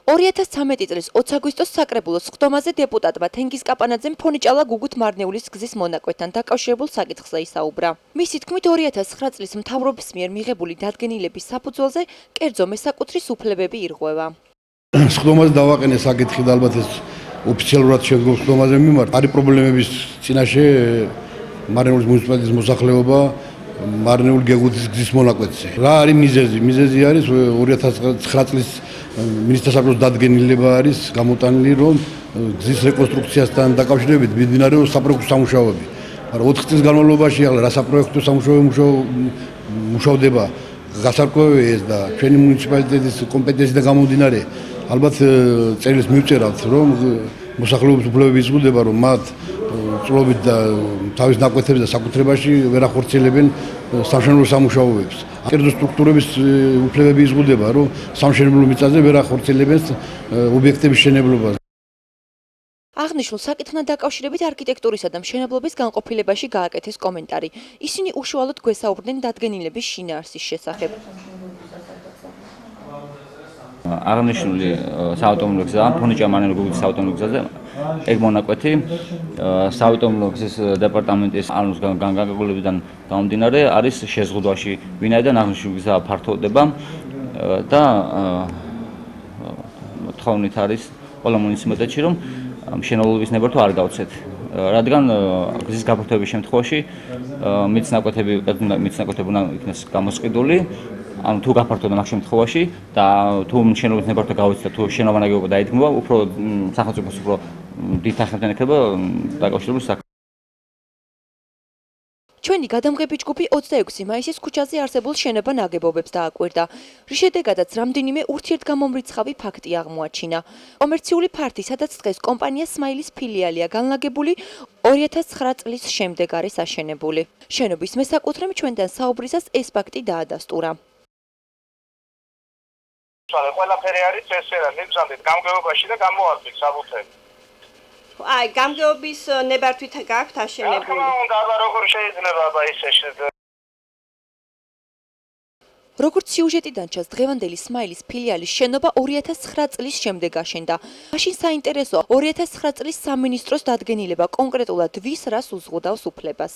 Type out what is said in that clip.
2013 წლის 20 აგვისტოს საკრებულოს სხდომაზე დეპუტატმა თენგიზ კაპანაძემ ფონიჭალა გუგუთ მარნეულის გზის მონაკვეთთან დაკავშირებულ საკითხზე ისაუბრა. მისი თქმით 2009 წლის მთავრობის მიერ მიღებული დადგენილების საფუძველზე კერძო მესაკუთრის უფლებები ირღვევა. სხდომაზე დავაყენე საკითხი და ალბათ ეს ოფიციალურად შედგოს სხდომაზე მიმართ. არის პრობლემების წინაშე მარნეულის მუნიციპალიტეტის მოსახლეობა მარნეულ გეგუთის გზის მონაკვეთზე. რა არის მიზეზი? მიზეზი არის 2009 წლის მინისტრთა საბჭოს დადგენილება არის გამოტანილი, რომ გზის რეკონსტრუქციასთან დაკავშირებით მიმდინარეობს საპროექტო სამუშაოები. მაგრამ 4 წლის განმავლობაში ახლა რა საპროექტო სამუშაოები მუშავდება გასარკვევია ეს და ჩვენი მუნიციპალიტეტის კომპეტენციიდან გამომდინარე ალბათ წერილს მივწერავთ, რომ მოსახლეობის უფლებები იზღუდება, რომ მათ წლობით და თავის ნაკვეთებზე და საკუთრებაში ვერ ახორციელებენ სამშენებლო სამუშაოებს. კერძო სტრუქტურების უფლებები იზღუდება, რომ სამშენებლო მიწაზე ვერ ახორციელებენ ობიექტების მშენებლობას. აღნიშნულ საკითხთან დაკავშირებით არქიტექტურისა და მშენებლობის განყოფილებაში გააკეთეს კომენტარი. ისინი უშუალოდ გვესაუბრდნენ დადგენილების შინაარსის შესახებ. აღნიშნული საავტომობილო გზა, ფონიჭა-მარნეულის გუგუთის საავტომობილო გზაზე ეგ მონაკვეთი საავტომობილო გზის დეპარტამენტის ანუს განკარგულებიდან გამომდინარე არის შეზღუდვაში, ვინაიდან აღნიშნული გზა ფართოვდება და თხოვნით არის ყველა მუნიციპალიტეტში, რომ მშენებლობის ნებართვა არ გავცეთ. რადგან გზის გაფართოების შემთხვევაში მიწის ნაკვეთები უნდა იქნეს გამოსყიდული, ანუ თუ გაფართოვდა მაგ შემთხვევაში და თუ მშენებლობის ნებართვა გავიცეთ, თუ შენობა ნაგებობა დაიდგმება, უფრო სახელმწიფოს უფრო დიდ თანხმობრივად ექნება დაკავშირებული საქმე. ჩვენი გადამღები ჯგუფი 26 მაისის ქუჩაზე არსებულ შენობა-ნაგებობებს დააკვირდა, რის შედეგადაც რამდენიმე ურთიერთგამომრიცხავი ფაქტი აღმოაჩინა. კომერციული ფართი, სადაც დღეს კომპანია სმაილის ფილიალია განლაგებული, 2009 წლის შემდეგ არის აშენებული. შენობის მესაკუთრემ ჩვენთან საუბრისას ეს ფაქტი დაადასტურა. ყველაფერი არის წესერა, მიგზავნით გამგეობაში და გამოართვით საბუთები. აი, გამგეობის ნებართვით გაქვთ აშენებული. აბა როგორ შეიძლება ისე შეიძლება. როგორც სიუჟეტიდან ჩანს, დღევანდელი სმაილის ფილიალის შენობა 2009 წლის შემდეგ აშენდა. მაშინ საინტერესოა 2009 წლის სამინისტროს დადგენილება კონკრეტულად ვის რას უზღუდავს უფლებას.